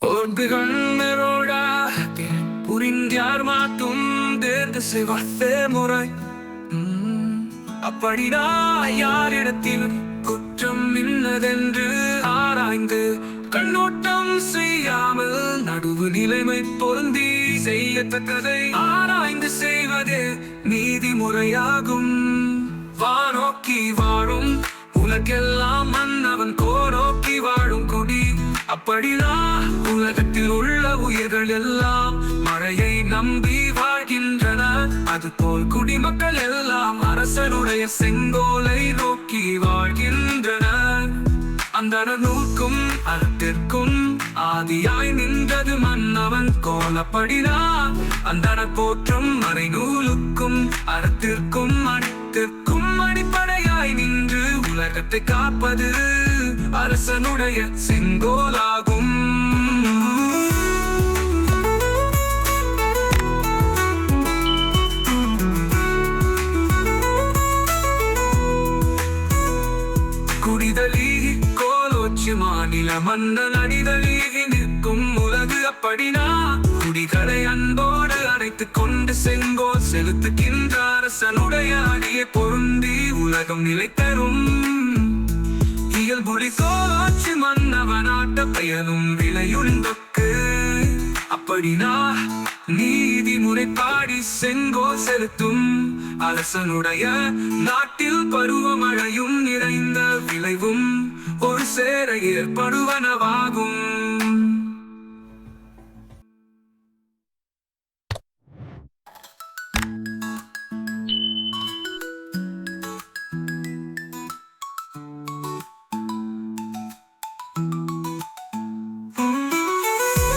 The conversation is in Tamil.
ஓடுகளோடா புரிந்தார் மாட்டும் தேர்ந்து செய்வார்த்தே முறை. அப்படினா யாரிடத்தில் குற்றம் இன்னதென்று ஆராய்ந்து கண்ணோட்டம் செய்யாமல் நடுவு நிலைமை பொருந்தி செய்யத்தக்கதை ஆராய்ந்து செய்வதே நீதிமுறையாகும். வானோக்கி வாழும் உலகெல்லாம் மன்னவன் கோனோக்கி வாழும் கொடி. அப்படினா உலகத்தில் உள்ள உயிர்கள் எல்லாம் மழையை நம்பி வாழ்கின்றன. அதுபோல் குடிமக்கள் எல்லாம் அரசனுடைய செங்கோலை நோக்கி வாழ்கின்றனர். அந்தன நூற்கும் அறத்திற்கும் ஆதியாய் நின்றது மன்னவன் கோலப்படினா. அந்தன போற்றும் மறைநூலுக்கும் அறத்திற்கும் அடித்திற்கும் அடிப்படையாய் நின்று உலகத்தை காப்பது அரசனுடைய செங்கோலாகும். குடிதலி கோலோச்சி மாநில மன்னன் அடிதலீகி நிற்கும் உலகு. அப்படினா குடிகளை அன்போடு அணைத்துக் கொண்டு செங்கோல் செலுத்துகின்ற அரசனுடைய அடியை பொருந்தி உலகம் நிலை தரும். இயல்புலி கோலோச்சி மன்னவனாட்ட பயனும் விலையுண்டொக்கு. அப்படினா நீதிமுறை பாடி செங்கோல் செலுத்தும் அரசனுடைய நாட்டில் பருவமழையும் நிறைந்த விளைவும் ஒரு சேர ஏற்படுவனவாகும்.